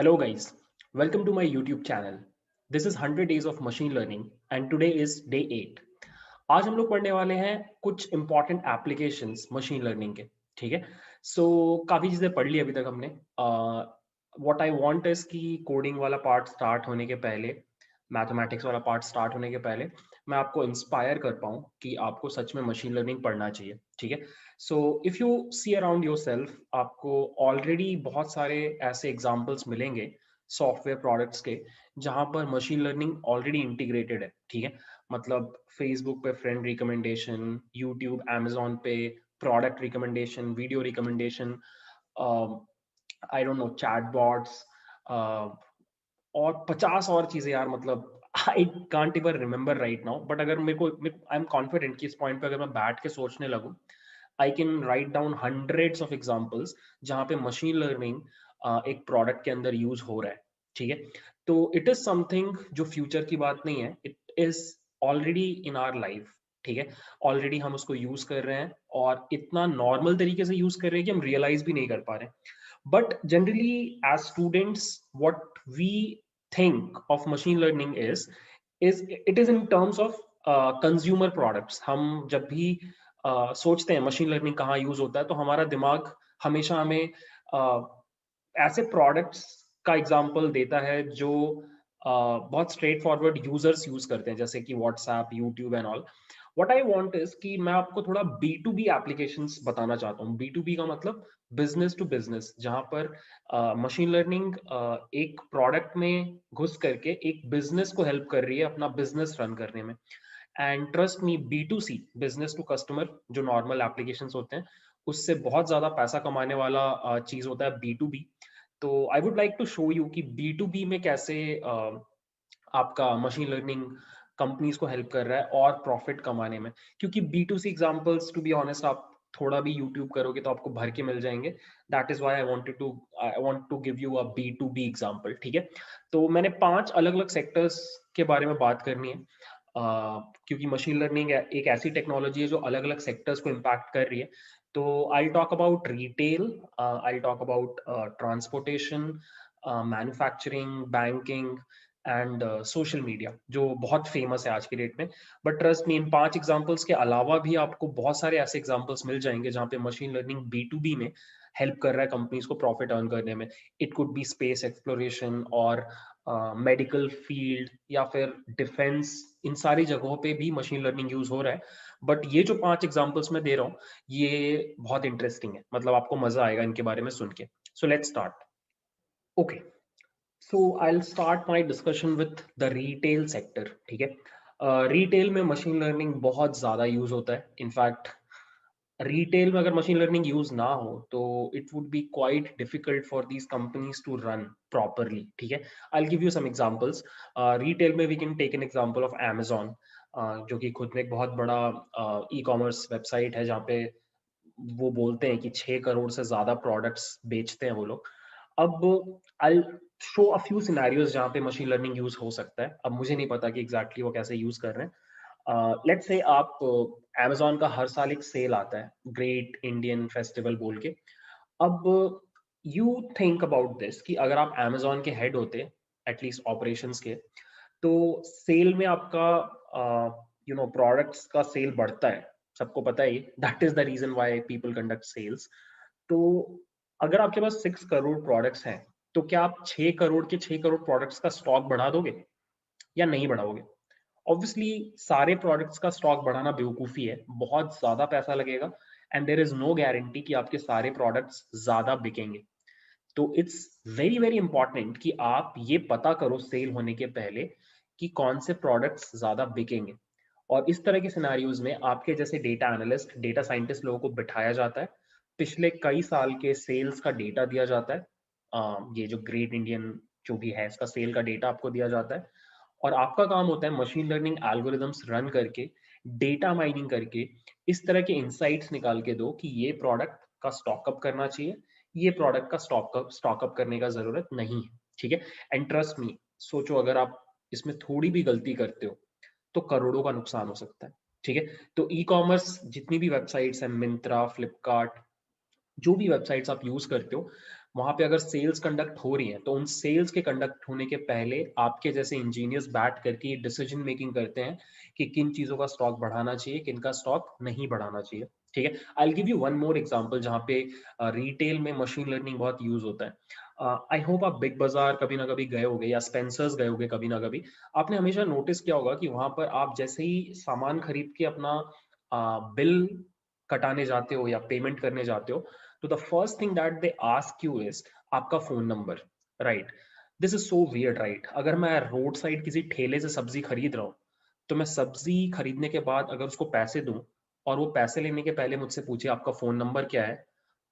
Hello guys, welcome to my YouTube channel. This is 100 days of machine learning and today is day 8. आज हम लोग पढ़ने वाले हैं कुछ important applications machine learning के, ठीक है? So काफी चीजें पढ़ ली अभी तक हमने. What I want is कि coding वाला part start होने के पहले, mathematics वाला part start होने के पहले, मैं आपको inspire कर पाऊँ कि आपको सच में machine learning पढ़ना चाहिए, ठीक है? So if you see around yourself, आपको ऑलरेडी बहुत सारे ऐसे एग्जांपल्स मिलेंगे सॉफ्टवेयर प्रोडक्ट्स के जहां पर मशीन लर्निंग ऑलरेडी इंटीग्रेटेड है, ठीक है? मतलब फेसबुक पे फ्रेंड रिकमेंडेशन, यूट्यूब amazon पे product recommendation, video recommendation, I don't know chatbots और 50 और चीजें यार. मतलब I can't even remember right now, but अगर मेरे को आई एम कॉन्फिडेंट कि इस पॉइंट पे अगर मैं बैठ के सोचने लगूं, I can write down hundreds of examples जहां पे मशीन लर्निंग एक प्रोडक्ट के अंदर यूज हो रहा है, ठीक है? तो इट इज समथिंग जो फ्यूचर की बात नहीं है, it is already in our life, ठीक है? ऑलरेडी हम उसको यूज कर रहे हैं और इतना नॉर्मल तरीके से यूज कर रहे हैं कि हम रियलाइज भी नहीं कर पा रहे हैं. But generally, as students, what we think of machine learning is it is in terms of consumer products. हम जब भी सोचते हैं मशीन लर्निंग कहाँ यूज होता है, तो हमारा दिमाग हमेशा हमें ऐसे प्रोडक्ट्स का एग्जांपल देता है जो बहुत स्ट्रेट फॉरवर्ड यूजर्स यूज करते हैं, जैसे कि WhatsApp, YouTube and all. What I want is कि मैं आपको थोड़ा B2B एप्लीकेशंस बताना चाहता हूँ. B2B का मतलब बिजनेस टू बिजनेस, जहां पर मशीन लर्निंग एक प्रोडक्ट में घुस करके एक बिजनेस को हेल्प कर रही है अपना बिजनेस रन करने में. And trust me, B2C, business to customer, जो नॉर्मल एप्लीकेशंस होते हैं उससे बहुत ज्यादा पैसा कमाने वाला चीज होता है B2B. तो I would like to show you कि B2B में कैसे आपका मशीन लर्निंग कंपनीज को हेल्प कर रहा है और प्रॉफिट कमाने में. क्योंकि B2C examples, to be honest, आप थोड़ा भी यूट्यूब करोगे तो आपको भर के मिल जाएंगे. That is why I want to give you a B2B example, ठीक है? तो मैंने 5 अलग अलग सेक्टर्स के बारे में बात करनी है, क्योंकि मशीन लर्निंग एक ऐसी टेक्नोलॉजी है जो अलग अलग सेक्टर्स को इम्पैक्ट कर रही है. तो I talk about retail, I talk about transportation, manufacturing, banking and social media, जो बहुत फेमस है आज की डेट में. But trust me, in 5 examples के अलावा भी आपको बहुत सारे ऐसे एग्जांपल्स मिल जाएंगे जहां पे मशीन लर्निंग B2B में हेल्प कर रहा है कंपनीज को प्रॉफिट अर्न करने में. It could be space exploration और मेडिकल फील्ड या फिर डिफेंस. इन सारी जगहों पे भी मशीन लर्निंग यूज हो रहा है. बट ये जो 5 एग्जांपल्स मैं दे रहा हूँ, ये बहुत इंटरेस्टिंग है. मतलब आपको मजा आएगा इनके बारे में सुन के. So let's start. Okay, so I will start my discussion with the retail sector, ठीक है? रिटेल में मशीन लर्निंग बहुत ज्यादा यूज होता है. इनफैक्ट रिटेल में अगर मशीन लर्निंग यूज ना हो तो it would be quite difficult for these companies to run properly, ठीक है? I will give you some examples. Retail में we can take an example of Amazon, जो कि खुद में एक बहुत बड़ा ई कॉमर्स वेबसाइट है जहाँ पे वो बोलते हैं कि 6 करोड़ से ज्यादा प्रोडक्ट्स बेचते हैं वो लोग. अब I show a few scenarios जहाँ पे मशीन लर्निंग यूज हो सकता है. अब मुझे नहीं पता कि एग्जैक्टली वो कैसे यूज कर रहे हैं. लेट्स से आप Amazon का हर साल एक सेल आता है, ग्रेट इंडियन फेस्टिवल बोल के. अब यू थिंक अबाउट दिस कि अगर आप Amazon के हेड होते, एटलीस्ट ऑपरेशंस के, तो सेल में आपका प्रोडक्ट्स का सेल बढ़ता है. सबको पता है, that is the reason why people conduct sales. तो अगर आपके पास 6 करोड़ प्रोडक्ट्स हैं, तो क्या आप 6 करोड़ के 6 करोड़ प्रोडक्ट्स का स्टॉक बढ़ा दोगे या नहीं बढ़ाओगे? ऑब्वियसली सारे प्रोडक्ट्स का स्टॉक बढ़ाना बेवकूफी है, बहुत ज्यादा पैसा लगेगा and there is no guarantee कि आपके सारे प्रोडक्ट्स ज्यादा बिकेंगे. तो इट्स वेरी वेरी इंपॉर्टेंट कि आप ये पता करो सेल होने के पहले कि कौन से प्रोडक्ट्स ज्यादा बिकेंगे. और इस तरह के सिनेरियोज में आपके जैसे डेटा एनालिस्ट, डेटा साइंटिस्ट लोगों को बिठाया जाता है. पिछले कई साल के सेल्स का डेटा दिया जाता है. ये जो ग्रेट इंडियन जो भी है, इसका सेल का डेटा आपको दिया जाता है. और आपका काम होता है मशीन लर्निंग एल्गोरिदम्स रन करके, डेटा माइनिंग करके इस तरह के इंसाइट्स निकाल के दो कि ये प्रोडक्ट का स्टॉकअप करना चाहिए, ये प्रोडक्ट का स्टॉकअप करने का जरूरत नहीं है, ठीक है? एंड ट्रस्ट मी, सोचो अगर आप इसमें थोड़ी भी गलती करते हो तो करोड़ों का नुकसान हो सकता है, ठीक है? तो ई कॉमर्स जितनी भी वेबसाइट्स हैं, मिंत्रा, फ्लिपकार्ट, जो भी वेबसाइट्स आप यूज करते हो, वहां पे अगर सेल्स कंडक्ट हो रही है तो उन सेल्स के कंडक्ट होने के पहले आपके जैसे इंजीनियर्स बैठ करके डिसीजन मेकिंग करते हैं कि किन चीजों का स्टॉक बढ़ाना चाहिए, किन का स्टॉक नहीं बढ़ाना चाहिए। ठीक है, I will give you one more example जहाँ पे रिटेल में मशीन लर्निंग बहुत यूज होता है। आई होप आप बिग बाजार कभी ना कभी गए होगे या स्पेंसर्स गए होगे कभी ना कभी। आपने हमेशा नोटिस किया होगा कि वहां पर आप जैसे ही सामान खरीद के अपना बिल कटाने जाते हो या पेमेंट करने जाते हो, तो the first thing that they ask you is आपका phone number, right? This is so weird, right? अगर मैं रोड साइड किसी ठेले से सब्जी खरीद रहा हूँ, तो मैं सब्जी खरीदने के बाद अगर उसको पैसे दूं और वो पैसे लेने के पहले मुझसे पूछे आपका फोन नंबर क्या है,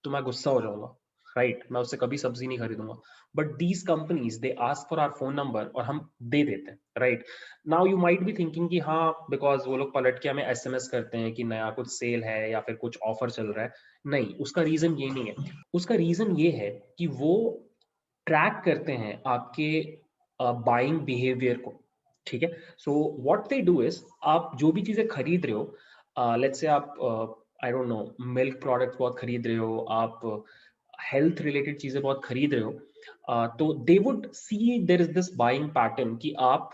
तो मैं गुस्सा हो जाऊंगा, राइट? मैं उससे कभी सब्जी नहीं खरीदूंगा। But these companies they ask for our phone number और हम दे देते हैं, right? Now you might be thinking कि हाँ, बिकॉज वो लोग पलट के हमें एसएमएस करते हैं कि नया कुछ सेल है या फिर कुछ ऑफर चल रहा है। नहीं, उसका रीजन ये नहीं है। उसका रीजन ये है कि वो ट्रैक करते हैं आपके बाइंग बिहेवियर को। ठीक है, so what they do is आप जो भी चीजें खरीद रहे हो, लेट्स से आप I don't know milk products बहुत खरीद रहे हो, आप हेल्थ रिलेटेड चीजें बहुत खरीद रहे हो, तो they would see there is this buying pattern कि आप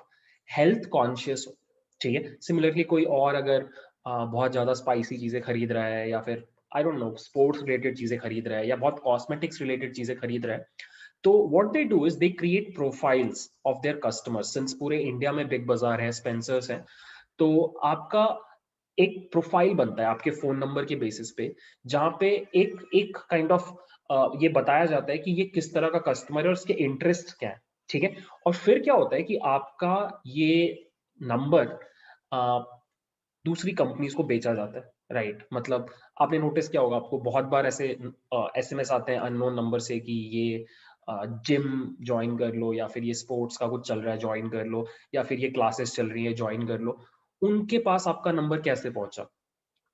हेल्थ कॉन्शियस हो। ठीक है, सिमिलरली कोई और अगर बहुत ज्यादा स्पाइसी चीजें खरीद रहा है या फिर I don't know sports related चीजें खरीद रहा है या बहुत कॉस्मेटिक्स रिलेटेड चीजें खरीद रहा है, तो what they do is they create profiles of their customers. Since पूरे इंडिया में बिग बाजार है, स्पेंसर्स है, तो आपका एक प्रोफाइल बनता है आपके फोन नंबर के बेसिस पे, जहां पे एक एक काइंड ऑफ ये बताया जाता है कि ये किस तरह का कस्टमर है और उसके इंटरेस्ट क्या है। ठीक है, और फिर क्या होता है कि आपका ये नंबर दूसरी कंपनीज को बेचा जाता है, राइट? मतलब आपने नोटिस किया होगा, आपको बहुत बार ऐसे एसएमएस आते हैं अननोन नंबर से कि ये जिम ज्वाइन कर लो, या फिर ये स्पोर्ट्स का कुछ चल रहा है ज्वाइन कर लो, या फिर ये क्लासेस चल रही है ज्वाइन कर लो। उनके पास आपका नंबर कैसे पहुंचा?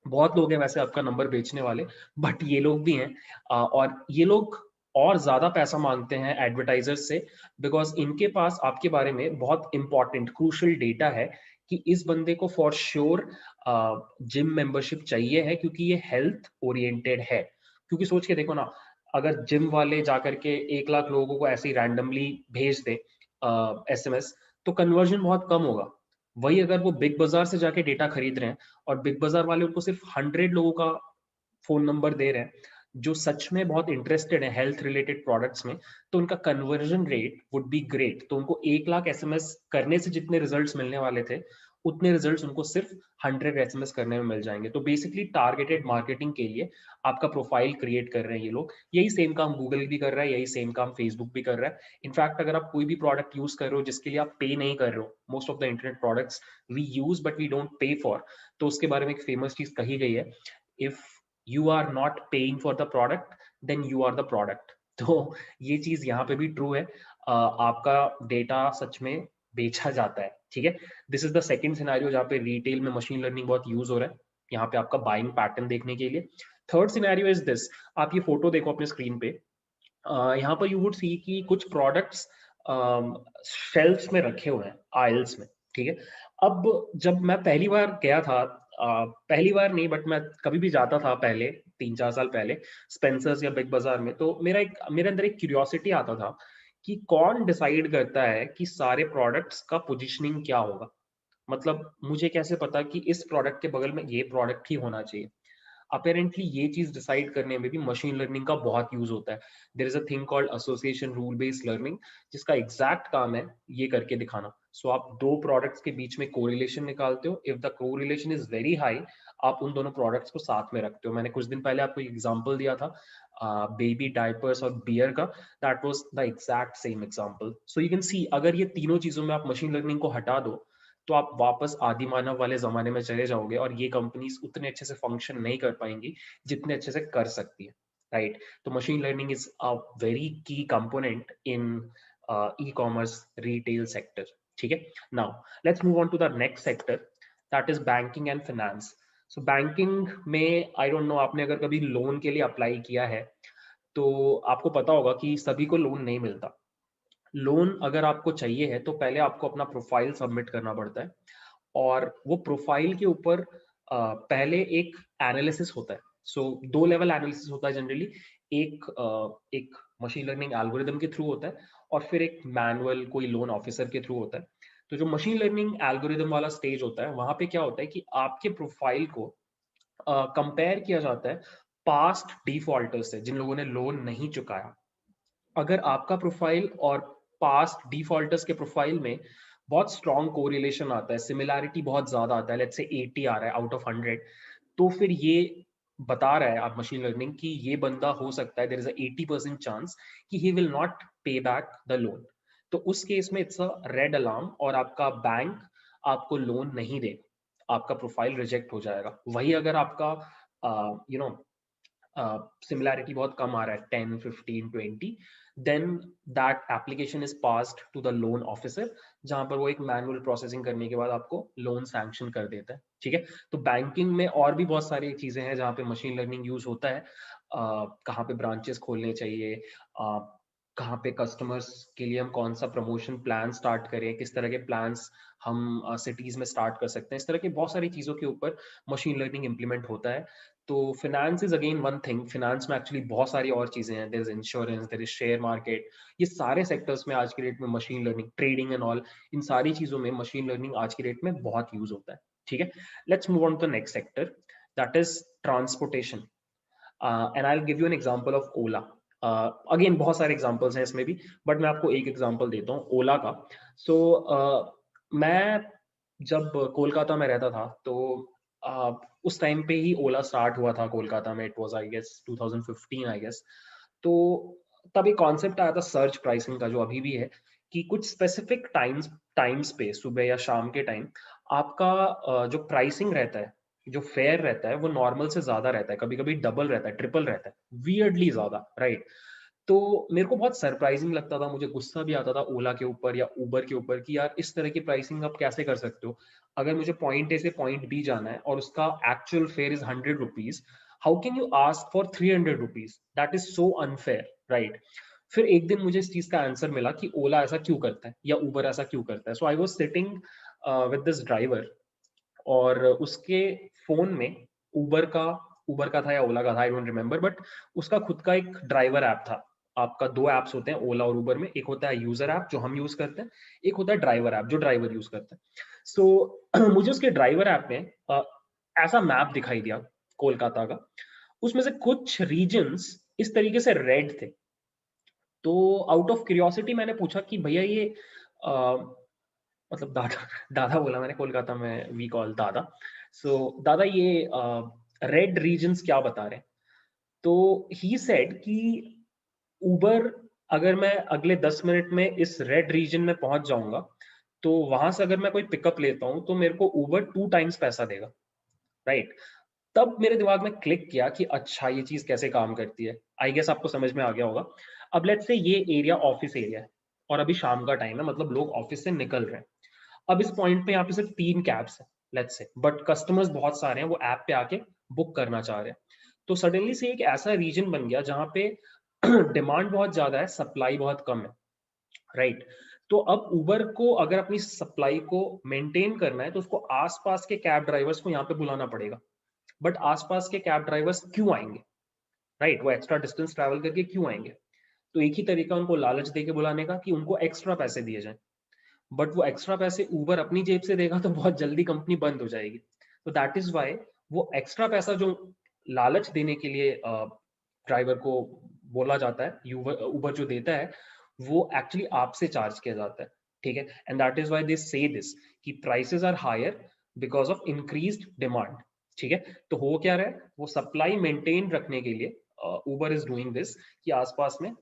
बहुत लोग हैं वैसे आपका नंबर बेचने वाले, बट ये लोग भी हैं, और ये लोग और ज्यादा पैसा मांगते हैं एडवर्टाइजर्स से, बिकॉज इनके पास आपके बारे में बहुत इंपॉर्टेंट क्रूशियल डेटा है कि इस बंदे को फॉर श्योर जिम मेंबरशिप चाहिए है, क्योंकि ये हेल्थ ओरिएंटेड है। क्योंकि सोच के देखो ना, अगर जिम वाले जाकर के 1 लाख लोगों को ऐसे ही रैंडमली भेज दे एसएमएस, तो कन्वर्जन बहुत कम होगा। वही अगर वो बिग बाजार से जाके डेटा खरीद रहे हैं और बिग बाजार वाले उनको सिर्फ 100 लोगों का फोन नंबर दे रहे हैं जो सच में बहुत इंटरेस्टेड है हेल्थ रिलेटेड प्रोडक्ट्स में, तो उनका conversion rate would be great. तो उनको 1 लाख एसएमएस करने से जितने रिजल्ट्स मिलने वाले थे, उतने रिजल्ट्स उनको सिर्फ 100 एसएमएस करने में मिल जाएंगे। तो बेसिकली टारगेटेड मार्केटिंग के लिए आपका प्रोफाइल क्रिएट कर रहे हैं ये लोग। यही सेम काम गूगल भी कर रहा है, यही सेम काम फेसबुक भी कर रहा है। इनफैक्ट अगर आप कोई भी प्रोडक्ट यूज कर रहे हो जिसके लिए आप पे नहीं कर रहे हो, most of the internet products we use but we don't pay for, तो उसके बारे में एक फेमस चीज कही गई है, if you are not paying for the product then you are the product. तो ये चीज यहाँ पे भी ट्रू है, आपका डेटा सच में बेचा जाता है। ठीक है, this is the second scenario जहाँ पे रिटेल में मशीन लर्निंग बहुत यूज हो रहा है, यहाँ पे आपका बाइंग पैटर्न देखने के लिए। थर्ड सिनेरियो इज दिस, आप ये फोटो देखो अपने स्क्रीन पे, यहाँ पर यू वुड सी कि कुछ प्रोडक्ट्स शेल्फ्स में रखे हुए हैं आइल्स में। ठीक है, अब जब मैं पहली बार गया था, पहली बार नहीं बट मैं कभी भी जाता था पहले 3-4 साल पहले स्पेंसर्स या बिग बाजार में, तो मेरे अंदर एक क्यूरियोसिटी आता था कि कौन डिसाइड करता है कि सारे प्रोडक्ट्स का पोजीशनिंग क्या होगा। मतलब मुझे कैसे पता कि इस प्रोडक्ट के बगल में ये प्रोडक्ट ही होना चाहिए? अपेरेंटली ये चीज डिसाइड करने में भी मशीन लर्निंग का बहुत यूज होता है। There is a thing called association rule based learning, जिसका एग्जैक्ट काम है ये करके दिखाना। सो आप दो प्रोडक्ट्स के बीच में कोरिलेशन निकालते हो, if the correlation is very high, आप उन दोनों प्रोडक्ट्स को साथ में रखते हो। मैंने कुछ दिन पहले आपको एग्जांपल दिया था बेबी डायपर्स और बियर का, that was the exact same example. So you can see, अगर ये तीनों चीजों में आप मशीन लर्निंग को हटा दो, तो आप वापस आदि मानव वाले जमाने में चले जाओगे और ये कंपनीज उतने अच्छे से फंक्शन नहीं कर पाएंगी जितने अच्छे से कर सकती है, राइट? तो machine learning is a very key component in e commerce retail sector. ठीक है, now let's move on to the next sector, that is banking and finance. So banking में आई डोंट नो, आपने अगर कभी loan के लिए apply किया है तो आपको पता होगा कि सभी को लोन नहीं मिलता। लोन अगर आपको चाहिए है तो पहले आपको अपना प्रोफाइल सबमिट करना पड़ता है, और वो प्रोफाइल के ऊपर पहले एक एनालिसिस होता है। सो 2 लेवल एनालिसिस होता है जनरली। एक मशीन लर्निंग एल्गोरिदम के थ्रू होता है और फिर एक मैनुअल कोई लोन ऑफिसर के थ्रू होता है। तो जो मशीन लर्निंग एल्गोरिदम वाला स्टेज होता है वहां पे क्या होता है कि आपके प्रोफाइल को कंपेयर किया जाता है पास्ट डिफॉल्टर से, जिन लोगों ने लोन नहीं चुकाया। अगर आपका प्रोफाइल और पास्ट डिफॉल्टर्स के प्रोफाइल में बहुत स्ट्रॉन्ग कोरिलेशन आता है, सिमिलैरिटी बहुत ज्यादा आता है, लेट्स से 80 आ रहा है आउट ऑफ 100, तो फिर ये बता रहा है आप मशीन लर्निंग कि ये बंदा हो सकता है, देयर इज अ 80% चांस कि ही विल नॉट पे बैक द लोन। तो उस केस में इट्स अ रेड अलार्म और आपका बैंक आपको लोन नहीं देगा, आपका प्रोफाइल रिजेक्ट हो जाएगा। वही अगर आपका यू नो सिमिलैरिटी बहुत कम आ रहा है, 10 15 20, then that application is passed to the loan officer, जहां पर वो एक मैनुअल प्रोसेसिंग करने के बाद आपको लोन सैंक्शन कर देता है। ठीक है, तो बैंकिंग में और भी बहुत सारी चीजें हैं जहां पे मशीन लर्निंग यूज होता है। कहाँ पे ब्रांचेस खोलने चाहिए, कहाँ पे कस्टमर्स के लिए हम कौन सा प्रमोशन प्लान स्टार्ट करें, किस तरह के प्लान्स हम सिटीज में स्टार्ट कर सकते हैं, इस तरह की बहुत सारी चीजों के ऊपर मशीन लर्निंग इंप्लीमेंट होता है। तो finance is again one thing, finance में एक्चुअली बहुत सारी और चीजें हैं, there is insurance, there is share market, ये सारे सेक्टर्स में आज की डेट में machine learning, trading and all, इन सारी चीजों में मशीन लर्निंग आज की डेट में बहुत यूज होता है। ठीक है, let's move on to the next sector, that is transportation. And I will give you an example of Ola. Again बहुत सारे एग्जांपल्स हैं इसमें भी, बट मैं आपको एक एग्जांपल देता हूँ ओला का। सो मैं जब कोलकाता में रहता था तो उस टाइम पे ही ओला स्टार्ट हुआ था कोलकाता में, it was I guess 2015 I guess. तो तब एक कॉन्सेप्ट आया था सर्च प्राइसिंग का, जो अभी भी है, कि कुछ स्पेसिफिक टाइम्स पे सुबह या शाम के टाइम आपका जो प्राइसिंग रहता है, जो फेयर रहता है, वो नॉर्मल से ज्यादा रहता है, कभी कभी डबल रहता है, ट्रिपल रहता है, वियर्डली ज्यादा, राइट। तो मेरे को बहुत सरप्राइजिंग लगता था, मुझे गुस्सा भी आता था ओला के ऊपर या उबर के ऊपर कि यार इस तरह की प्राइसिंग आप कैसे कर सकते हो। अगर मुझे पॉइंट ए से पॉइंट बी जाना है और उसका actual fair is 100 rupees, how can you ask for 300 rupees? That is so unfair, right. फिर एक दिन मुझे इस चीज का आंसर मिला कि ओला ऐसा क्यों करता है या उबर ऐसा क्यों करता है। So I was sitting with this driver, और उसके फोन में उबर का था या ओला का था, आई डोंट रिमेम्बर, बट उसका खुद का एक ड्राइवर ऐप था। आपका दो ऐप्स होते हैं ओला और उबर में, एक होता है यूजर ऐप जो हम यूज करते हैं, एक होता है ड्राइवर ऐप जो ड्राइवर यूज करते हैं। सो मुझे उसके ड्राइवर ऐप में ऐसा मैप दिखाई दिया कोलकाता का, उसमें से कुछ रीजन्स इस तरीके से रेड थे। तो आउट ऑफ क्यूरियोसिटी मैंने पूछा कि भैया ये मतलब दादा दादा बोला मैंने, कोलकाता में वी कॉल दादा। सो दादा ये रेड रीजन्स क्या बता रहे हैं? तो ही सेड कि उबर, अगर मैं अगले 10 मिनट में इस रेड रीजन में पहुंच जाऊंगा, तो वहां से अगर मैं कोई पिकअप लेता हूं तो मेरे को उबर 2 टाइम्स पैसा देगा, राइट। तब मेरे दिमाग में क्लिक किया कि अच्छा ये चीज कैसे काम करती है। आई गेस आपको समझ में आ गया होगा। अब लेट्स से ये एरिया ऑफिस एरिया है और अभी शाम का टाइम है, मतलब लोग ऑफिस से निकल रहे हैं। अब इस पॉइंट पे यहाँ पे सिर्फ 3 कैब्स है लेट्स से, बट कस्टमर्स बहुत सारे हैं, वो ऐप पे आके बुक करना चाह रहे हैं। तो सडनली से एक ऐसा रीजन बन गया जहाँ पे डिमांड बहुत ज्यादा है, सप्लाई बहुत कम है, राइट। तो अब उबर को अगर अपनी सप्लाई को मेंटेन करना है तो उसको आसपास के कैब ड्राइवर्स को यहाँ पे बुलाना पड़ेगा। बट आसपास के कैब ड्राइवर्स क्यों आएंगे, राइट? वो एक्स्ट्रा डिस्टेंस ट्रैवल करके क्यों आएंगे? तो एक ही तरीका उनको लालच दे के बुलाने का कि उनको एक्स्ट्रा पैसे दिए जाए। बट वो एक्स्ट्रा पैसे उबर अपनी जेब से देगा तो बहुत जल्दी कंपनी बंद हो जाएगी। तो दैट इज वाई वो एक्स्ट्रा पैसा जो लालच देने के लिए ड्राइवर को बोला जाता है, उबर जो देता है, वो एक्चुअली आपसे चार्ज किया जाता है। ठीक है, and that is why they say this कि prices are higher because of increased demand. ठीक है, तो हो क्या रहा है, वो सप्लाई मेंटेन रखने के लिए उबर इज डूइंग दिस कि आसपास में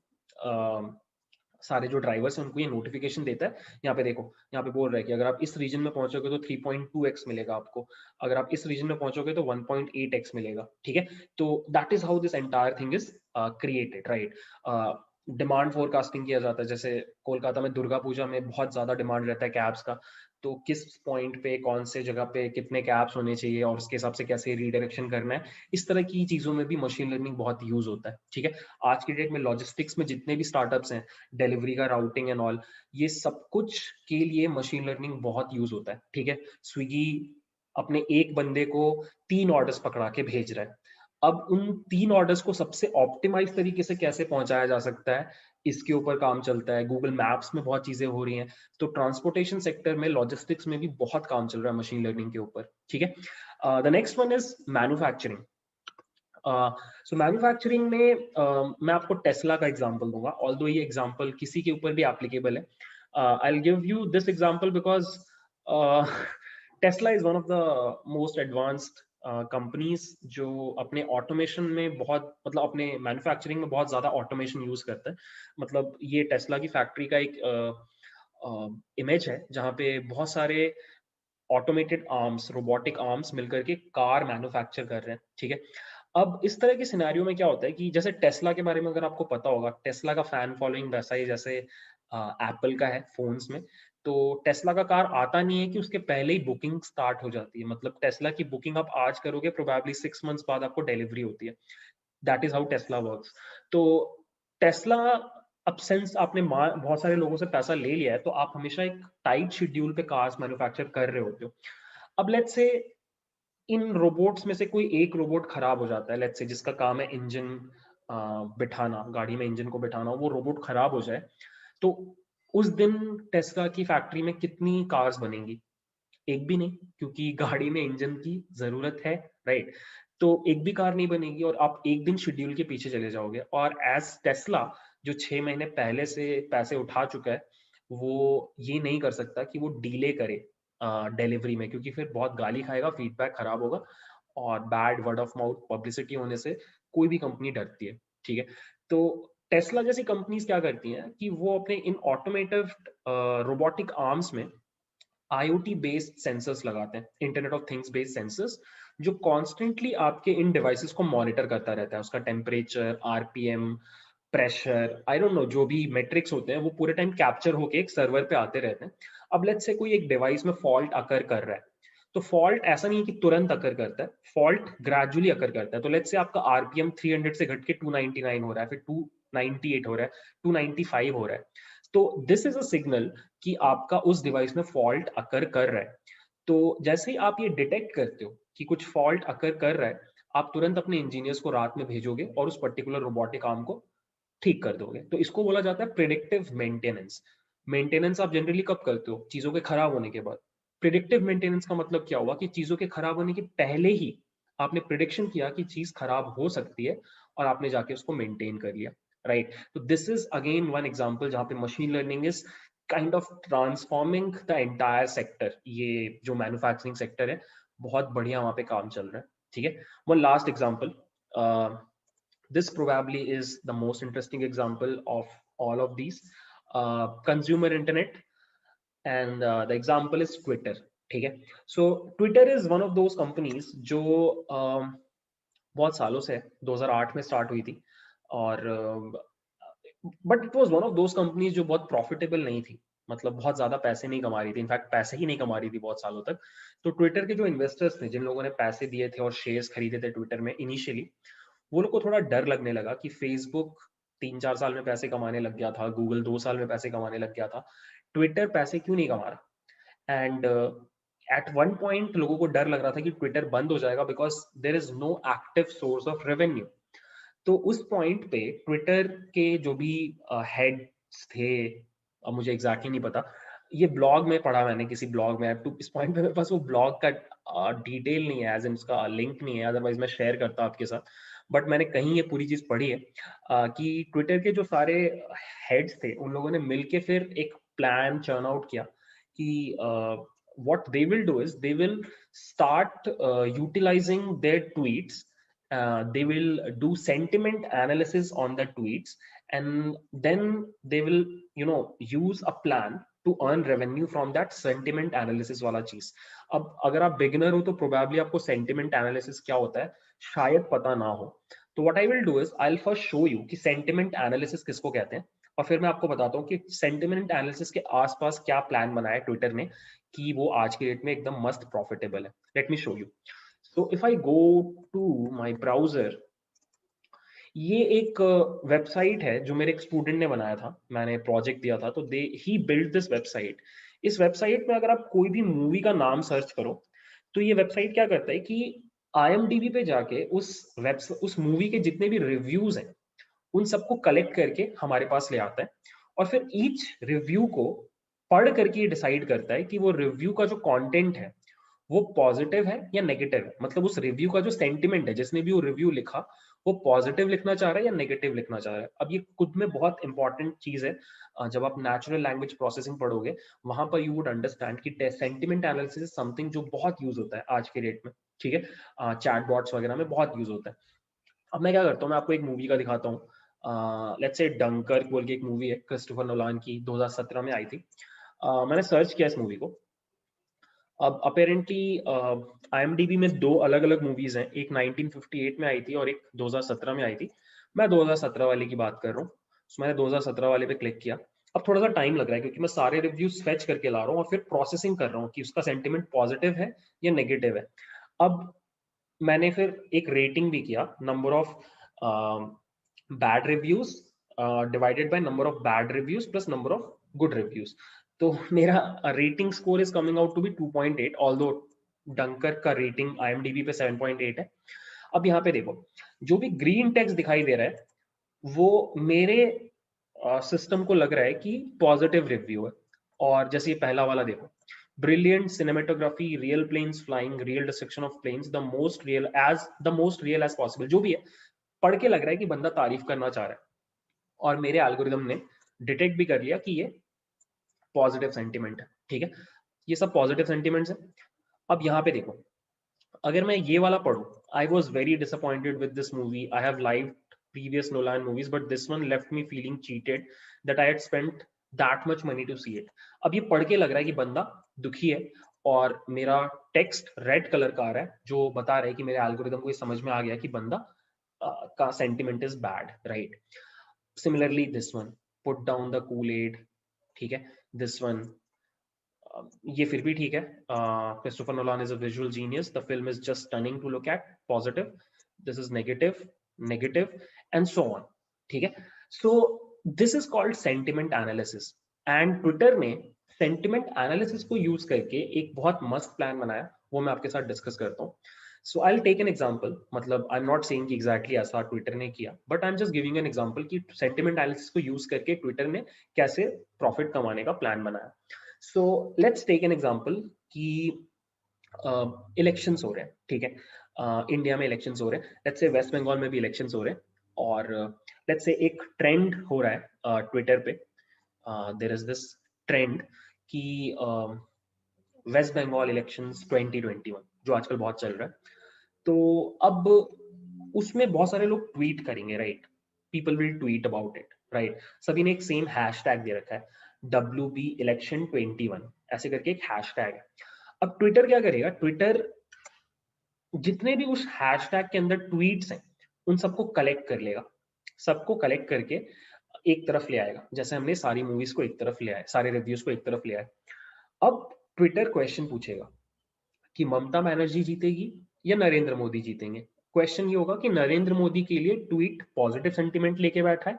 सारे जो ड्राइवर्स हैं उनको ये नोटिफिकेशन देता है। यहाँ पे देखो, यहाँ पे बोल रहा है कि अगर आप इस रीजन में पहुंचोगे तो 3.2x मिलेगा आपको, अगर आप इस रीजन में पहुंचोगे तो 1.8x मिलेगा। ठीक है, तो that is how this entire thing is created, right. Demand forecasting किया जाता है, जैसे कोलकाता में दुर्गा पूजा में बहुत ज्यादा डिमांड रहता है कैब्स का, तो किस पॉइंट पे कौन से जगह पे कितने कैब्स होने चाहिए और उसके हिसाब से कैसे रीडायरेक्शन करना है, इस तरह की चीजों में भी मशीन लर्निंग बहुत यूज होता है। ठीक है, आज की डेट में लॉजिस्टिक्स में जितने भी स्टार्टअप्स हैं, डिलीवरी का राउटिंग एंड ऑल, ये सब कुछ के लिए मशीन लर्निंग बहुत यूज होता है। ठीक है, स्विगी अपने एक बंदे को 3 ऑर्डर्स पकड़ा के भेज रहा है, अब उन 3 ऑर्डर्स को सबसे ऑप्टिमाइज तरीके से कैसे पहुंचाया जा सकता है, इसके ऊपर काम चलता है। गूगल मैप्स में बहुत चीजें हो रही हैं, तो ट्रांसपोर्टेशन सेक्टर में, लॉजिस्टिक्स में भी बहुत काम चल रहा है मशीन लर्निंग के ऊपर, ठीक है। The next one is manufacturing. So manufacturing में मैं आपको टेस्ला का एग्जांपल दूंगा, ऑल्दो ये एग्जांपल किसी के ऊपर भी एप्लीकेबल है। I will give you this example because Tesla is one of the most advanced companies जो अपने ऑटोमेशन में बहुत, मतलब अपने मैन्युफैक्चरिंग में बहुत ज्यादा ऑटोमेशन यूज करता है। मतलब ये टेस्ला की फैक्ट्री का एक इमेज है जहाँ पे बहुत सारे ऑटोमेटेड आर्म्स, रोबोटिक आर्म्स मिलकर के कार मैन्युफैक्चर कर रहे हैं, ठीक है। अब इस तरह के सिनेरियो में क्या होता है कि जैसे टेस्ला के बारे में अगर आपको पता होगा, टेस्ला का फैन फॉलोइंग वैसा ही जैसे एप्पल का है फोन्स में। तो टेस्ला का कार आता नहीं है कि उसके पहले ही बुकिंग स्टार्ट हो जाती है। मतलब टेस्ला की बुकिंग आप आज करोगे, प्रोबेबली 6 मंथ्स बाद आपको डिलीवरी होती है। That is how Tesla works. तो टेस्ला, अब सिंस आपने बहुत सारे लोगों से पैसा ले लिया है, तो आप हमेशा एक टाइट शेड्यूल पे कार्स मैन्युफैक्चर कर रहे होते हो। अब लेट्स से इन रोबोट्स में से कोई एक रोबोट खराब हो जाता है, लेट्स से जिसका काम है इंजन बिठाना, गाड़ी में इंजन को बिठाना, वो रोबोट खराब हो जाए, तो उस दिन टेस्ला की फैक्ट्री में कितनी कार्स बनेंगी? एक भी नहीं, क्योंकि गाड़ी में इंजन की जरूरत है, राइट। तो एक भी कार नहीं बनेगी और आप एक दिन शेड्यूल के पीछे चले जाओगे। और एज टेस्ला, जो 6 महीने पहले से पैसे उठा चुका है, वो ये नहीं कर सकता कि वो डीले करे डिलीवरी में, क्योंकि फिर बहुत गाली खाएगा, फीडबैक खराब होगा, और bad word of mouth publicity होने से कोई भी कंपनी डरती है, ठीक है। तो टेस्ला जैसी कंपनीज क्या करती हैं कि वो अपने इन ऑटोमेटिव रोबोटिक आर्म्स में IoT बेस्ड सेंसर्स लगाते हैं, internet of things based sensors, जो कॉन्स्टेंटली आपके इन डिवाइसेस को मॉनिटर करता रहता है। उसका temperature, RPM, pressure, I don't know, जो भी मेट्रिक्स होते हैं वो पूरे टाइम कैप्चर होके एक सर्वर पे आते रहते हैं। अब लेट्स से कोई एक डिवाइस में फॉल्ट अकर कर रहा है, तो फॉल्ट ऐसा नहीं है कि तुरंत अकर करता है, फॉल्ट ग्रेजुअली अकर करता है। तो लेट्स से आपका RPM 300 से घट के 299 हो रहा है, फिर 298 हो रहा है, 295 हो रहा है, तो दिस इज अ सिग्नल कि आपका उस डिवाइस में फॉल्ट अकर कर रहा है। तो जैसे ही आप ये डिटेक्ट करते हो कि कुछ फॉल्ट अकर कर रहा है, आप तुरंत अपने इंजीनियर्स को रात में भेजोगे और उस पर्टिकुलर रोबोटिक आर्म को ठीक कर दोगे। तो इसको बोला जाता है प्रिडिक्टिव मेंटेनेंस। मेंटेनेंस आप जनरली कब करते हो? चीजों के खराब होने के बाद। प्रिडिक्टिव मेंटेनेंस का मतलब क्या हुआ कि चीजों के खराब होने के पहले ही आपने प्रिडिक्शन किया कि चीज खराब हो सकती है और आपने जाके उसको मेंटेन कर लिया, राइट। तो this is again one example जहां पे machine learning is kind of transforming the entire sector. ये जो मैन्युफैक्चरिंग सेक्टर है, बहुत बढ़िया वहां पे काम चल रहा है, ठीक है। One last example, this probably is the most interesting example of all of these, consumer internet, and the example is Twitter, ठीक है। So Twitter is one of those companies जो बहुत सालों से 2008 में स्टार्ट हुई थी, और but it was one of those companies जो बहुत प्रॉफिटेबल नहीं थी, मतलब बहुत ज्यादा पैसे नहीं कमा रही थी, इनफैक्ट पैसे ही नहीं कमा रही थी बहुत सालों तक। तो ट्विटर के जो इन्वेस्टर्स थे, जिन लोगों ने पैसे दिए थे और शेयर्स खरीदे थे ट्विटर में इनिशियली, वो लोग को थोड़ा डर लगने लगा कि फेसबुक 3-4 साल में पैसे कमाने लग गया था, गूगल 2 साल में पैसे कमाने लग गया था, ट्विटर पैसे क्यों नहीं कमा रहा? एंड एट वन पॉइंट लोगों को डर लग रहा था कि ट्विटर बंद हो जाएगा because there is no active source of revenue. तो उस पॉइंट पे ट्विटर के जो भी हेड्स थे, अब मुझे एग्जैक्टली नहीं पता, ये ब्लॉग में पढ़ा मैंने किसी ब्लॉग में, तो इस पॉइंट पे मेरे पास वो ब्लॉग का डिटेल नहीं है, एज इन उसका लिंक नहीं है, अदरवाइज मैं शेयर करता आपके साथ। बट मैंने कहीं ये पूरी चीज पढ़ी है कि ट्विटर के जो सारे हेड्स थे, उन लोगों ने मिलके फिर एक प्लान चर्न आउट किया कि what they will do is they will start utilizing their tweets. They will do sentiment analysis on the tweets, and then they will, use a plan to earn revenue from that sentiment analysis वाला चीज। अब अगर आप beginner हो तो probably आपको sentiment analysis क्या होता है शायद पता ना हो। तो what I will do is I will first show you कि सेंटिमेंट एनालिसिस किसको कहते हैं, और फिर मैं आपको बताता हूँ कि सेंटिमेंट एनालिसिस के आसपास क्या प्लान बनाया ट्विटर ने कि वो आज के डेट में एकदम मस्त प्रॉफिटेबल है। Let me show you. So if I go to my browser, ये एक वेबसाइट है जो मेरे एक स्टूडेंट ने बनाया था, मैंने प्रोजेक्ट दिया था, तो दे ही बिल्ड दिस वेबसाइट। इस वेबसाइट में अगर आप कोई भी मूवी का नाम सर्च करो, तो ये वेबसाइट क्या करता है कि IMDb पे जाके उस मूवी के जितने भी रिव्यूज हैं उन सबको कलेक्ट करके हमारे पास ले आता है, और फिर ईच रिव्यू को पढ़ करके डिसाइड करता है कि वो रिव्यू का जो कंटेंट है वो पॉजिटिव है या नेगेटिव है। मतलब उस रिव्यू का जो सेंटिमेंट है, जिसने भी वो रिव्यू लिखा, वो पॉजिटिव लिखना चाह रहा है या नेगेटिव लिखना चाह रहा है। अब ये खुद में बहुत इंपॉर्टेंट चीज है। जब आप नेचुरल लैंग्वेज प्रोसेसिंग पढ़ोगे, वहां पर यू वुड अंडरस्टैंड कि सेंटिमेंट एनालिसिस इज समथिंग जो बहुत यूज होता है आज के डेट में। ठीक है, चैटबॉट्स वगैरह में बहुत यूज होता है। अब मैं क्या करता हूँ, मैं आपको एक मूवी का दिखाता हूँ। लेट्स से डंकर्क बोल के एक मूवी है क्रिस्टोफर नोलान की, 2017 में आई थी। मैंने सर्च किया इस मूवी को। अब अपेरेंटली IMDb में दो अलग अलग मूवीज हैं, एक 1958 में आई थी और एक 2017 में आई थी। मैं 2017 वाले की बात कर रहा हूँ, तो मैंने 2017 वाले पे क्लिक किया। अब थोड़ा सा टाइम लग रहा है क्योंकि मैं सारे रिव्यूज फेच करके ला रहा हूँ और फिर प्रोसेसिंग कर रहा हूँ कि उसका सेंटिमेंट पॉजिटिव है या नेगेटिव है। अब मैंने फिर एक रेटिंग भी किया, number of bad reviews divided by number of bad reviews plus number of good reviews. तो मेरा rating score is coming out to be 2.8, although डंकर का रेटिंग IMDb पे 7.8 है। अब यहाँ पे देखो, जो भी ग्रीन टेक्स्ट दिखाई दे रहा है वो मेरे सिस्टम को लग रहा है कि पॉजिटिव रिव्यू है। और जैसे ये पहला वाला देखो, brilliant cinematography, real planes flying, real destruction of planes, the most real as possible, जो भी है, पढ़ के लग रहा है कि बंदा तारीफ करना चाह रहा है। और मेरे एल्गोरिदम ने डिटेक्ट भी कर लिया कि ये पॉजिटिव सेंटिमेंट है। ठीक है, ये सब पॉजिटिव सेंटिमेंट्स है। अब यहाँ पे देखो, अगर मैं ये वाला पढ़ूं, I was very disappointed with this movie, I have liked previous Nolan movies but this one left me feeling cheated that I had spent that much money to see it। अब ये पढ़ के लग रहा है कि बंदा दुखी है, और मेरा टेक्स्ट रेड कलर का आ रहा है जो बता रहा है कि मेरे एल्गोरिदम को ये समझ में आ गया कि बंदा का sentiment is bad, right. Similarly this one, put down the cool ad, ठीक है। दिस वन, ये फिर भी ठीक है। Christopher Nolan is a visual genius, the film is just stunning to look at, positive. This is negative, negative, and so on. ठीक है, so this is called sentiment analysis. And Twitter ने sentiment analysis को use करके एक बहुत मस्त plan बनाया, वो मैं आपके साथ डिस्कस करता हूँ। So I will take an example, मतलब I am not saying exactly ऐसा ट्विटर ने किया, but I am just giving an example कि सेंटिमेंट एनालिसिस को यूज करके ट्विटर ने कैसे प्रॉफिट कमाने का प्लान बनाया। So let's take an example कि इलेक्शंस हो रहे हैं, ठीक है। इंडिया में इलेक्शंस हो रहे हैं, लेट्स से वेस्ट बंगाल में भी इलेक्शंस हो रहे हैं, और लेट्स से एक ट्रेंड हो रहा है ट्विटर पे। देयर इज दिस ट्रेंड कि वेस्ट बंगाल इलेक्शंस 2021 जो आजकल बहुत चल रहा है, तो अब उसमें बहुत सारे लोग ट्वीट करेंगे, right. People will tweet about it, right. सभी ने एक सेम हैशटैग दे रखा है, WB इलेक्शन 21 ऐसे करके एक हैशटैग है। अब ट्विटर क्या करेगा, ट्विटर जितने भी उस हैशटैग के अंदर ट्वीट्स हैं उन सबको कलेक्ट कर लेगा, सबको कलेक्ट करके एक तरफ ले आएगा, जैसे हमने सारी मूवीज को एक तरफ ले आए, सारे रिव्यूज को एक तरफ ले आए। अब ट्विटर क्वेश्चन पूछेगा कि ममता बनर्जी जीतेगी या नरेंद्र मोदी जीतेंगे। क्वेश्चन ये होगा कि नरेंद्र मोदी के लिए ट्वीट पॉजिटिव सेंटीमेंट लेके बैठा है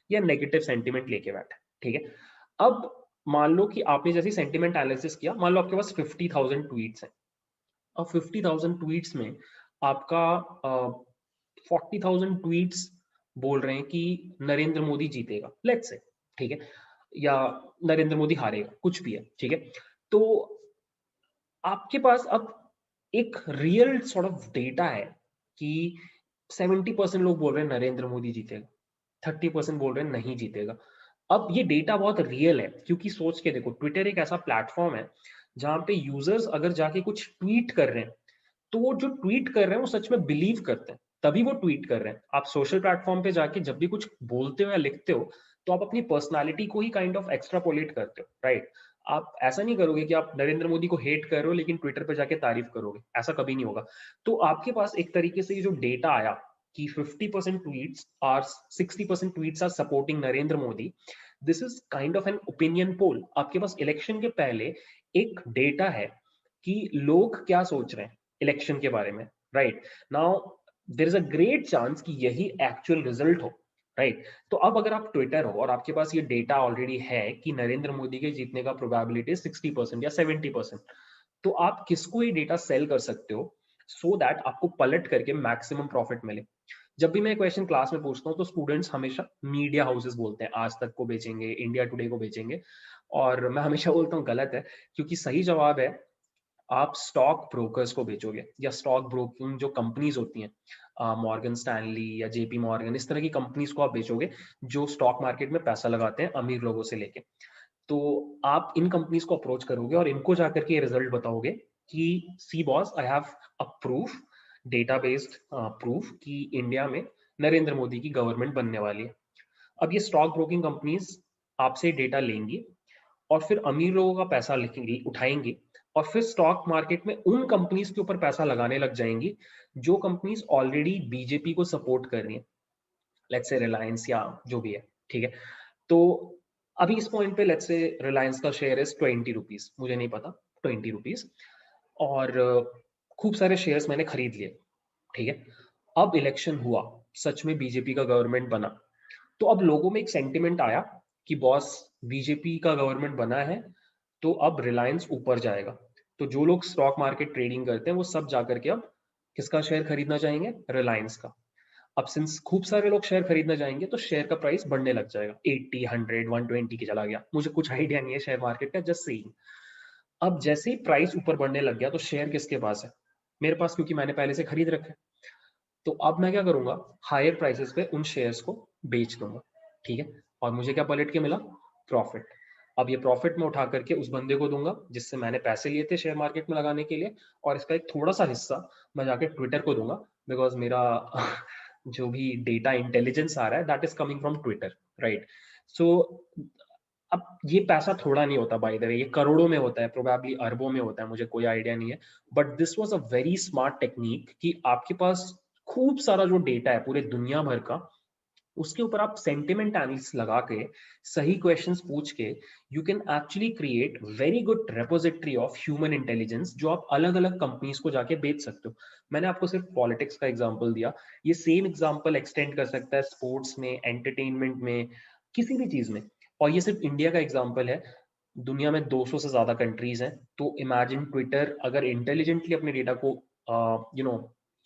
या नेगेटिव सेंटीमेंट लेके बैठा है, ठीक है। अब मान लो कि आपने जैसे सेंटीमेंट एनालिसिस किया, मान लो आपके पास 50,000 ट्वीट्स हैं। अब 50,000 ट्वीट्स में आपका 40,000 ट्वीट्स बोल रहे हैं कि नरेंद्र मोदी जीतेगा, लेट्स से, ठीक है, या नरेंद्र मोदी हारेगा, कुछ भी है, ठीक है। तो आपके पास अब एक रियल सॉर्ट ऑफ डेटा है कि 70% लोग बोल रहे हैं नरेंद्र मोदी जीतेगा, 30% बोल रहे हैं नहीं जीतेगा। अब ये डेटा बहुत रियल है, क्योंकि सोच के देखो, ट्विटर एक ऐसा प्लेटफॉर्म है जहां पे यूजर्स अगर जाके कुछ ट्वीट कर रहे हैं तो वो जो ट्वीट कर रहे हैं वो सच में बिलीव करते हैं, तभी वो ट्वीट कर रहे हैं। आप सोशल प्लेटफॉर्म पे जाके जब भी कुछ बोलते हो या लिखते हो तो आप अपनी पर्सनालिटी को ही काइंड ऑफ एक्स्ट्रापोलेट करते हो, राइट। आप ऐसा नहीं करोगे कि आप नरेंद्र मोदी को हेट कर रहे हो लेकिन ट्विटर पे जाके तारीफ करोगे, ऐसा कभी नहीं होगा। तो आपके पास एक तरीके से ये जो डेटा आया कि 50% tweets are 60% tweets are supporting Narendra Modi, this is kind of an opinion poll. आपके पास इलेक्शन के पहले एक डेटा है कि लोग क्या सोच रहे हैं इलेक्शन के बारे में, right. Now there is a great chance कि यही एक्चुअल रिजल्ट हो, राइट। तो अब अगर आप ट्विटर हो और आपके पास ये डेटा ऑलरेडी है कि नरेंद्र मोदी के जीतने का प्रोबेबिलिटी 60% या 70%, तो आप किसको ये डेटा सेल कर सकते हो? सो दैट आपको पलट करके मैक्सिमम प्रॉफिट मिले। जब भी मैं क्वेश्चन क्लास में पूछता हूँ तो स्टूडेंट्स हमेशा मीडिया हाउसेस बोलते हैं, आज तक को बेचेंगे, इंडिया टुडे को बेचेंगे, और मैं हमेशा बोलता हूँ गलत है, क्योंकि सही जवाब है आप स्टॉक ब्रोकर्स को बेचोगे, या स्टॉक ब्रोकिंग जो कंपनीज होती हैं, मॉर्गन स्टैनली या जेपी मॉर्गन, इस तरह की कंपनीज को आप बेचोगे जो स्टॉक मार्केट में पैसा लगाते हैं अमीर लोगों से लेके। तो आप इन कंपनीज को अप्रोच करोगे और इनको जाकर के रिजल्ट बताओगे कि see boss, I have a proof, data based proof कि इंडिया में नरेंद्र मोदी की गवर्नमेंट बनने वाली है। अब ये स्टॉक ब्रोकिंग कंपनीज आपसे डेटा लेंगी और फिर अमीर लोगों का पैसा लिखेंगी, उठाएंगी, और फिर स्टॉक मार्केट में उन कंपनीज के ऊपर पैसा लगाने लग जाएंगी जो कंपनीज ऑलरेडी बीजेपी को सपोर्ट कर रही हैं, लेट्स से रिलायंस या जो भी है, ठीक है। तो अभी इस पॉइंट पे लेट्स से रिलायंस का शेयर इज 20 रुपीज, मुझे नहीं पता, 20 रुपीज, और खूब सारे शेयर्स मैंने खरीद लिए, ठीक है। अब इलेक्शन हुआ, सच में बीजेपी का गवर्नमेंट बना, तो अब लोगों में एक सेंटिमेंट आया कि बॉस बीजेपी का गवर्नमेंट बना है तो अब रिलायंस ऊपर जाएगा। तो जो लोग स्टॉक मार्केट ट्रेडिंग करते हैं वो सब जाकर के अब किसका शेयर खरीदना चाहेंगे? रिलायंस का। अब सिंस खूब सारे लोग शेयर खरीदना चाहेंगे तो शेयर का प्राइस बढ़ने लग जाएगा, 80, 100, 120 की चला गया, मुझे कुछ आइडिया नहीं है शेयर मार्केट का, जस्ट सेइंग। अब जैसे ही प्राइस ऊपर बढ़ने लग गया तो शेयर किसके पास है? मेरे पास, क्योंकि मैंने पहले से खरीद रखे। तो अब मैं क्या करूंगा, हायर प्राइसेस पे उन शेयर्स को बेच दूंगा, ठीक है। और मुझे क्या पलट के मिला? प्रॉफिट। अब ये प्रॉफिट मैं उठा करके उस बंदे को दूंगा जिससे मैंने पैसे लिए थे शेयर मार्केट में लगाने के लिए, और इसका एक थोड़ा सा हिस्सा मैं जाके ट्विटर को दूंगा, बिकॉज मेरा जो भी डेटा इंटेलिजेंस आ रहा है that is coming from Twitter, right. So अब ये पैसा थोड़ा नहीं होता, बाय द वे, ये करोड़ों में होता है, प्रोबेबली अरबों में होता है, मुझे कोई आइडिया नहीं है। But this was a very smart technique कि आपके पास खूब सारा जो डेटा है पूरे दुनिया भर का, उसके ऊपर आप सेंटिमेंट एनालिसिस लगा के, सही क्वेश्चंस पूछ के, you can actually create very good repository of human intelligence जो आप अलग अलग कंपनीज को जाके बेच सकते हो। मैंने आपको सिर्फ पॉलिटिक्स का एग्जांपल दिया, ये सेम एग्जांपल एक्सटेंड कर सकता है स्पोर्ट्स में, एंटरटेनमेंट में, किसी भी चीज में। और ये सिर्फ इंडिया का एग्जांपल है, दुनिया में 200 से ज्यादा कंट्रीज हैं। तो इमेजिन ट्विटर अगर इंटेलिजेंटली अपने डेटा को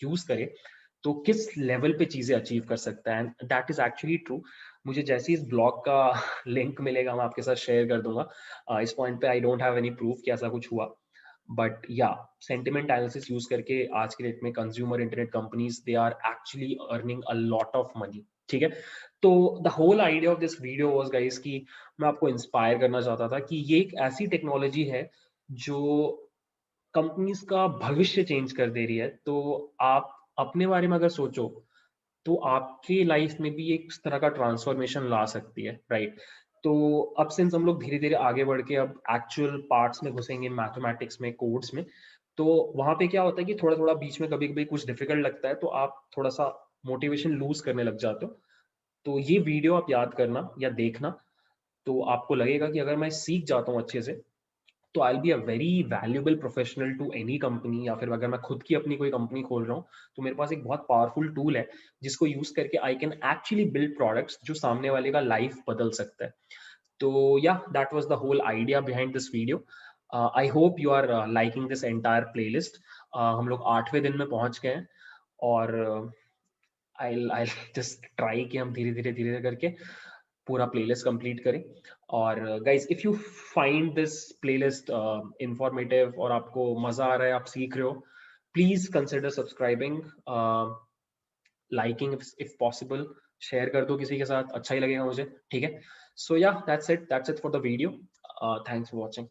यूज करे तो किस लेवल पे चीजें अचीव कर सकता है, and that is actually true. मुझे जैसे इस ब्लॉग का लिंक मिलेगा मैं आपके साथ शेयर कर दूंगा। इस पॉइंट पे I don't have any proof कि ऐसा कुछ हुआ, बट या सेंटिमेंट एनालिसिस यूज करके आज के डेट में consumer internet companies they are actually earning a lot of money, ठीक है। तो the whole idea of this video was guys कि मैं आपको इंस्पायर करना चाहता था कि ये एक ऐसी टेक्नोलॉजी है जो कंपनीज का भविष्य चेंज कर दे रही है। तो आप अपने बारे में अगर सोचो तो आपकी लाइफ में भी एक इस तरह का ट्रांसफॉर्मेशन ला सकती है, राइट। तो अब सिंस हम लोग धीरे धीरे आगे बढ़ के अब एक्चुअल पार्ट्स में घुसेंगे, मैथमेटिक्स में, कोड्स में, तो वहां पे क्या होता है कि थोड़ा थोड़ा बीच में कभी कभी कुछ डिफिकल्ट लगता है तो आप थोड़ा सा मोटिवेशन लूज करने लग जाते हो। तो ये वीडियो आप याद करना या देखना, तो आपको लगेगा कि अगर मैं सीख जाता हूँ अच्छे से तो I be a very valuable professional to any company, या फिर अगर मैं खुद की अपनी कोई कंपनी खोल रहा हूँ तो मेरे पास एक बहुत पावरफुल टूल है जिसको यूज करके I can actually build products जो सामने वाले का लाइफ बदल सकता है। तो या that was the whole idea behind this video. I hope you are liking this entire playlist. हम लोग 8वें दिन में पहुंच गए हैं, और आई जस्ट ट्राई कि हम धीरे धीरे धीरे धीरे करके पूरा प्लेलिस्ट कंप्लीट करें। और guys if you find this playlist informative और आपको मजा आ रहा है, आप सीख रहे हो, please consider subscribing, liking if possible, share कर दो किसी के साथ, अच्छा ही लगेगा मुझे, ठीक है। सो या that's it for the video. Thanks for watching.